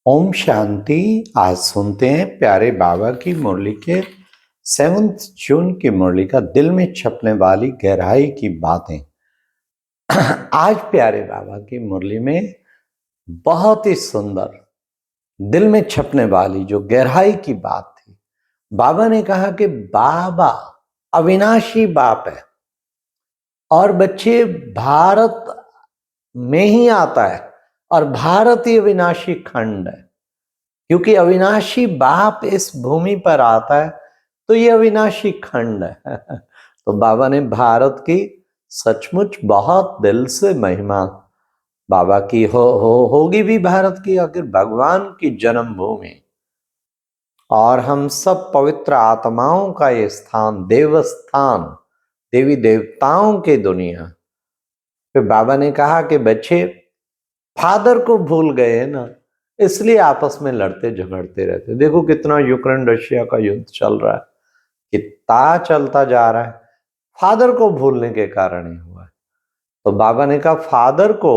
ओम शांति। आज सुनते हैं प्यारे बाबा की मुरली के 7 जून की मुरली का दिल में छपने वाली गहराई की बातें। आज प्यारे बाबा की मुरली में बहुत ही सुंदर दिल में छपने वाली जो गहराई की बात थी। बाबा ने कहा कि बाबा अविनाशी बाप है और बच्चे भारत में ही आता है और भारत ही अविनाशी खंड है, क्योंकि अविनाशी बाप इस भूमि पर आता है तो ये अविनाशी खंड है। तो बाबा ने भारत की सचमुच बहुत दिल से महिमा बाबा की होगी भी भारत की, आखिर भगवान की जन्मभूमि और हम सब पवित्र आत्माओं का ये स्थान, देवस्थान, देवी देवताओं की दुनिया। फिर बाबा ने कहा कि बच्चे फादर को भूल गए ना, इसलिए आपस में लड़ते झगड़ते रहते। देखो कितना यूक्रेन रशिया का युद्ध चल रहा है, कितना चलता जा रहा है, फादर को भूलने के कारण ही हुआ है। तो बाबा ने कहा फादर को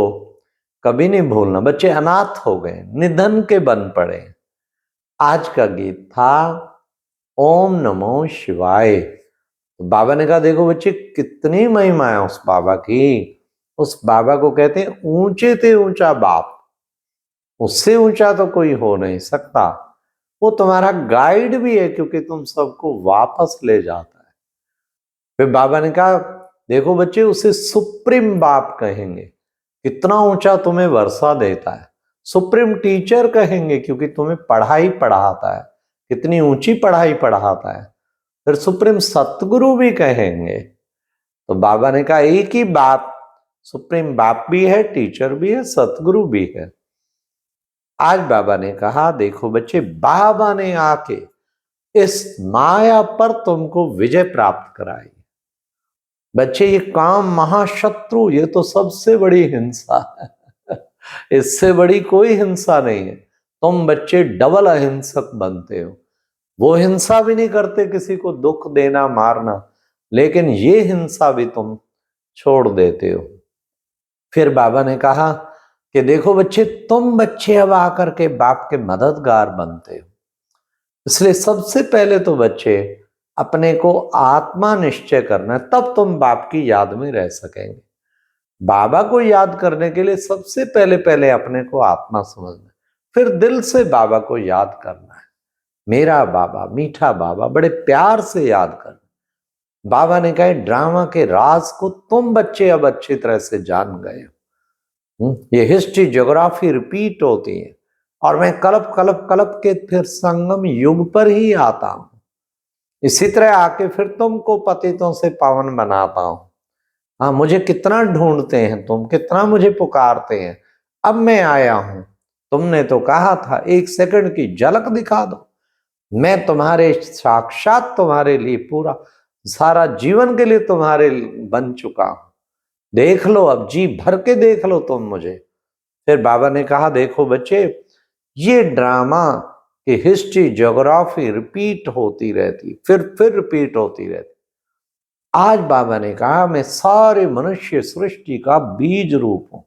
कभी नहीं भूलना। बच्चे अनाथ हो गए, निधन के बन पड़े। आज का गीत था ओम नमो शिवाय। तो बाबा ने कहा देखो बच्चे कितनी महिमा है उस बाबा की। उस बाबा को कहते हैं ऊंचे ते ऊंचा बाप, उससे ऊंचा तो कोई हो नहीं सकता। वो तुम्हारा गाइड भी है क्योंकि तुम सबको वापस ले जाता है। फिर बाबा ने कहा देखो बच्चे उसे सुप्रीम बाप कहेंगे, कितना ऊंचा तुम्हें वर्षा देता है। सुप्रीम टीचर कहेंगे क्योंकि तुम्हें पढ़ाई पढ़ाता है, कितनी ऊंची पढ़ाई पढ़ाता है। फिर सुप्रीम सतगुरु भी कहेंगे। तो बाबा ने कहा एक ही बाप, सुप्रीम बाप भी है, टीचर भी है, सतगुरु भी है। आज बाबा ने कहा देखो बच्चे बाबा ने आके इस माया पर तुमको विजय प्राप्त कराई। बच्चे ये काम महाशत्रु, ये तो सबसे बड़ी हिंसा है। इससे बड़ी कोई हिंसा नहीं है। तुम बच्चे डबल अहिंसक बनते हो। वो हिंसा भी नहीं करते किसी को दुख देना मारना, लेकिन ये हिंसा भी तुम छोड़ देते हो। फिर बाबा ने कहा कि देखो बच्चे तुम बच्चे अब आकर के बाप के मददगार बनते हो। इसलिए सबसे पहले तो बच्चे अपने को आत्मा निश्चय करना है, तब तुम बाप की याद में रह सकेंगे। बाबा को याद करने के लिए सबसे पहले पहले अपने को आत्मा समझना है, फिर दिल से बाबा को याद करना है। मेरा बाबा, मीठा बाबा, बड़े प्यार से याद करना। बाबा ने कहा ड्रामा के राज को तुम बच्चे अब अच्छी तरह से जान गए हो। ये हिस्ट्री ज्योग्राफी रिपीट होती है और मैं कलप कलप कलप के फिर संगम युग पर ही आता हूं। इसी तरह आके फिर तुमको पतितों से पावन बनाता हूं। हाँ, मुझे कितना ढूंढते हैं तुम, कितना मुझे पुकारते हैं, अब मैं आया हूं। तुमने तो कहा था 1 सेकंड की झलक दिखा दो, मैं तुम्हारे साक्षात तुम्हारे लिए पूरा सारा जीवन के लिए तुम्हारे बन चुका हूं। देख लो, अब जी भर के देख लो तुम मुझे। फिर बाबा ने कहा देखो बच्चे ये ड्रामा की हिस्ट्री ज्योग्राफी रिपीट होती रहती, फिर रिपीट होती रहती। आज बाबा ने कहा मैं सारे मनुष्य सृष्टि का बीज रूप हूं।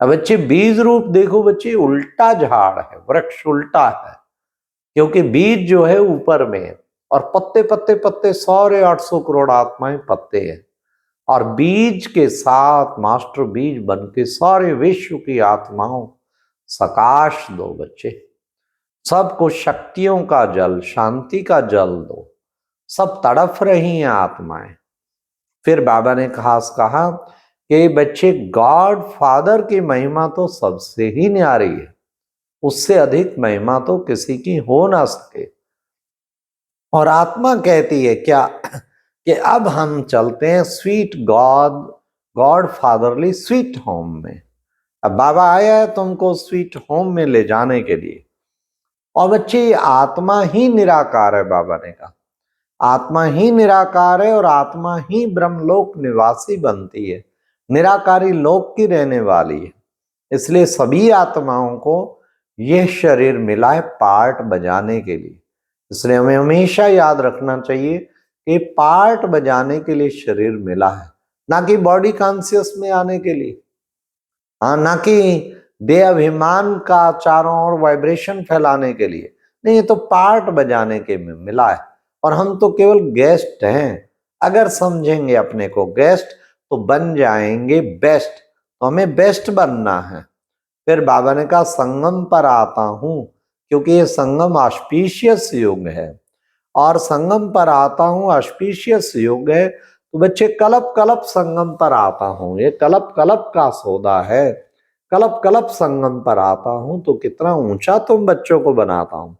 अब बच्चे बीज रूप देखो बच्चे, उल्टा झाड़ है, वृक्ष उल्टा है, क्योंकि बीज जो है ऊपर में है और पत्ते पत्ते पत्ते सारे 800 करोड़ आत्माएं पत्ते हैं और बीज के साथ मास्टर बीज बन के सारे विश्व की आत्माओं सकाश दो बच्चे। सबको शक्तियों का जल, शांति का जल दो। सब तड़फ रही हैं आत्माएं। फिर बाबा ने खास कहा कि बच्चे गॉड फादर की महिमा तो सबसे ही न्यारी है, उससे अधिक महिमा तो किसी की हो ना सके। और आत्मा कहती है क्या कि अब हम चलते हैं sweet God fatherly sweet home में। अब बाबा आया है तुमको स्वीट होम में ले जाने के लिए। और बच्चे आत्मा ही निराकार है, बाबा ने कहा आत्मा ही निराकार है और आत्मा ही ब्रह्मलोक निवासी बनती है, निराकारी लोक की रहने वाली है। इसलिए सभी आत्माओं को यह शरीर मिला है पार्ट बजाने के लिए। इसलिए हमें हमेशा याद रखना चाहिए कि पार्ट बजाने के लिए शरीर मिला है, ना कि बॉडी कॉन्शियस में आने के लिए। हाँ, ना कि दे अभिमान का चारों ओर वाइब्रेशन फैलाने के लिए, नहीं, ये तो पार्ट बजाने के में मिला है और हम तो केवल गेस्ट हैं। अगर समझेंगे अपने को गेस्ट तो बन जाएंगे बेस्ट, तो हमें बेस्ट बनना है। फिर बाबा ने कहा संगम पर आता हूं, क्योंकि ये संगम ऑस्पिशियस युग है और संगम पर आता हूं ऑस्पिशियस युग है, तो बच्चे कलप कलप संगम पर आता हूं, ये कलप कलप का सौदा है, कलप कलप संगम पर आता हूं, तो कितना ऊंचा तुम बच्चों को बनाता हूं।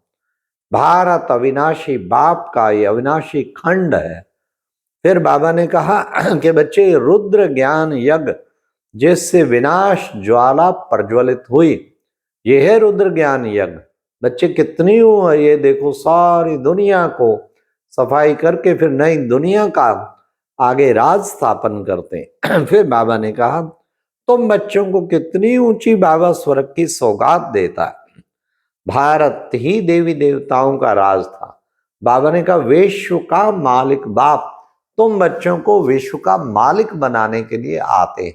भारत अविनाशी बाप का ये अविनाशी खंड है। फिर बाबा ने कहा कि बच्चे रुद्र ज्ञान यज्ञ जिससे विनाश ज्वाला प्रज्वलित हुई, ये है रुद्र ज्ञान यज्ञ। बच्चे कितनी ये देखो सारी दुनिया को सफाई करके फिर नई दुनिया का आगे राज स्थापन करते हैं। फिर बाबा ने कहा तुम बच्चों को कितनी ऊंची बाबा स्वर्ग की सौगात देता है। भारत ही देवी देवताओं का राज था। बाबा ने कहा विश्व का मालिक बाप तुम बच्चों को विश्व का मालिक बनाने के लिए आते हैं,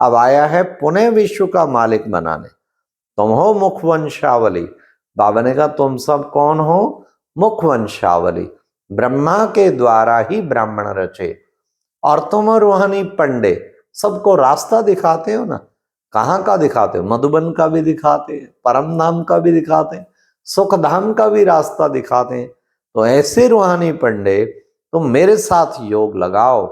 अब आया है पुनः विश्व का मालिक बनाने। तुम हो मुखवंशावली। बाबा ने कहा तुम सब कौन हो? मुखवंशावली, ब्रह्मा के द्वारा ही ब्राह्मण रचे, और तुम रूहानी पंडे सबको रास्ता दिखाते हो ना। कहाँ का दिखाते हो? मधुबन का भी दिखाते हैं, परम धाम का भी दिखाते हैं, सुख धाम का भी रास्ता दिखाते हैं। तो ऐसे रूहानी पंडे तुम मेरे साथ योग लगाओ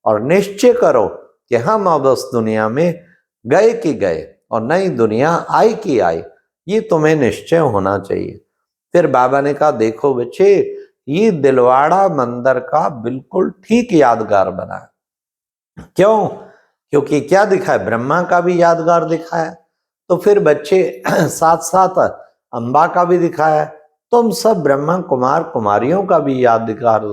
और निश्चय करो कि हम अब उस दुनिया में गए कि गए और नई दुनिया आई कि आई, ये तुम्हें निश्चय होना चाहिए। फिर बाबा ने कहा देखो बच्चे, ये दिलवाड़ा मंदिर का बिल्कुल ठीक यादगार बना है। क्यों? क्योंकि क्या दिखाया? ब्रह्मा का भी यादगार दिखाया, तो फिर बच्चे साथ साथ अंबा का भी दिखाया, तुम सब ब्रह्मा कुमार कुमारियों का भी यादगार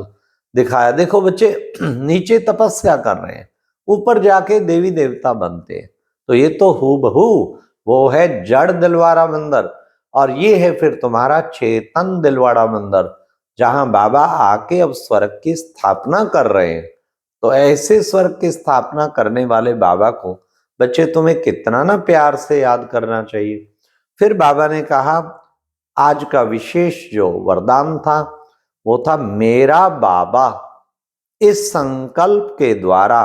दिखाया। देखो बच्चे, नीचे तपस्या कर रहे हैं, ऊपर जाके देवी देवता बनते हैं, तो ये तो हूबहू वो है जड़ दिलवाड़ा मंदिर, और ये है फिर तुम्हारा चेतन दिलवाड़ा मंदिर, जहां बाबा आके अब स्वर्ग की स्थापना कर रहे हैं। तो ऐसे स्वर्ग की स्थापना करने वाले बाबा को बच्चे तुम्हें कितना ना प्यार से याद करना चाहिए। फिर बाबा ने कहा आज का विशेष जो वरदान था वो था मेरा बाबा इस संकल्प के द्वारा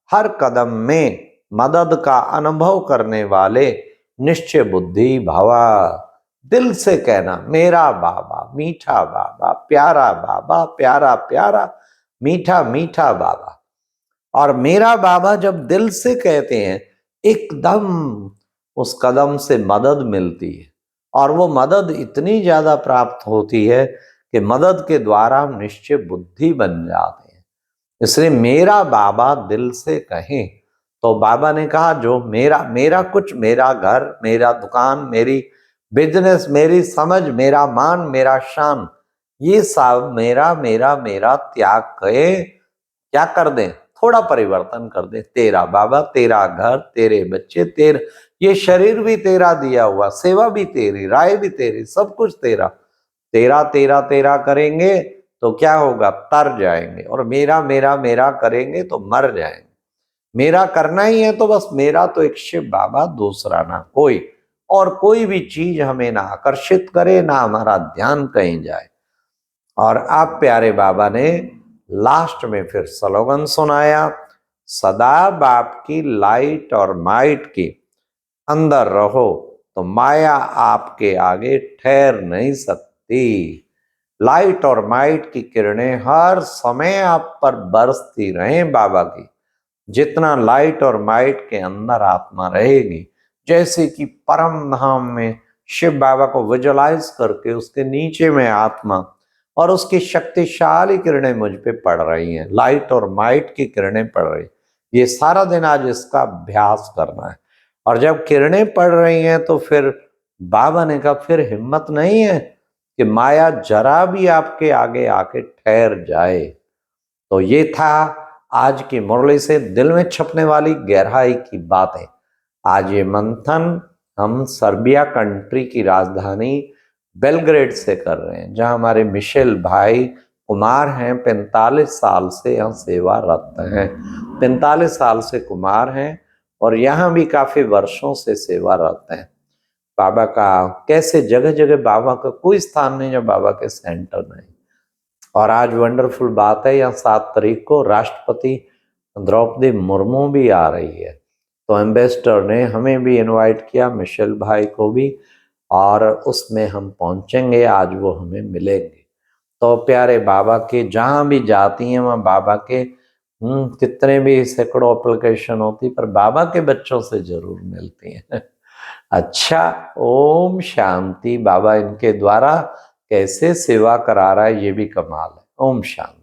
हर कदम में मदद का अनुभव करने वाले निश्चय बुद्धि भवा। दिल से कहना मेरा बाबा, मीठा बाबा, प्यारा बाबा, प्यारा प्यारा, मीठा मीठा बाबा। और मेरा बाबा जब दिल से कहते हैं एकदम उस कदम से मदद मिलती है, और वो मदद इतनी ज्यादा प्राप्त होती है कि मदद के द्वारा हम निश्चय बुद्धि बन जाते हैं। इसलिए मेरा बाबा दिल से कहें, तो बाबा ने कहा जो मेरा कुछ, मेरा घर, मेरा दुकान, मेरी बिजनेस, मेरी समझ, मेरा मान, मेरा शान, ये सब मेरा मेरा मेरा त्याग के क्या कर दें? थोड़ा परिवर्तन कर दे। तेरा बाबा, तेरा घर, तेरे बच्चे, तेरा ये शरीर भी तेरा दिया हुआ, सेवा भी तेरी, राय भी तेरी, सब कुछ तेरा। तेरा तेरा तेरा करेंगे तो क्या होगा? तर जाएंगे, और मेरा मेरा मेरा करेंगे तो मर जाएंगे। मेरा करना ही है तो बस मेरा तो एक शिव बाबा, दूसरा ना कोई, और कोई भी चीज हमें ना आकर्षित करे, ना हमारा ध्यान कहीं जाए। और आप प्यारे बाबा ने लास्ट में फिर स्लोगन सुनाया, सदा बाप की लाइट और माइट के अंदर रहो तो माया आपके आगे ठहर नहीं सकती। लाइट और माइट की किरणें हर समय आप पर बरसती रहें बाबा की। जितना लाइट और माइट के अंदर आत्मा रहेगी, जैसे कि परम धाम में शिव बाबा को विजुअलाइज करके उसके नीचे में आत्मा और उसकी शक्तिशाली किरणें मुझ पे पड़ रही हैं, लाइट और माइट की किरणें पड़ रही, ये सारा दिन आज इसका अभ्यास करना है। और जब किरणें पड़ रही हैं तो फिर बाबा ने कहा फिर हिम्मत नहीं है कि माया जरा भी आपके आगे आके ठहर जाए। तो ये था आज की मुरली से दिल में छपने वाली गहराई की बातें। आज ये मंथन हम सर्बिया कंट्री की राजधानी बेलग्रेड से कर रहे हैं, जहां हमारे मिशेल भाई कुमार हैं, 45 साल से यहाँ सेवारत हैं, 45 साल से कुमार हैं और यहाँ भी काफी वर्षों से सेवारत हैं। बाबा का कैसे जगह जगह बाबा का कोई स्थान नहीं जो बाबा के सेंटर नहीं। और आज वंडरफुल बात है, यहाँ 7 तारीख को राष्ट्रपति द्रौपदी मुर्मू भी आ रही है, तो एम्बेसडर ने हमें भी इनवाइट किया, मिशेल भाई को भी, और उसमें हम पहुंचेंगे, आज वो हमें मिलेंगे। तो प्यारे बाबा के जहाँ भी जाती हैं वहाँ बाबा के कितने भी सैकड़ों एप्लीकेशन होती, पर बाबा के बच्चों से जरूर मिलती हैं। अच्छा, ओम शांति। बाबा इनके द्वारा कैसे सेवा करा रहा है ये भी कमाल है। ओम शांति।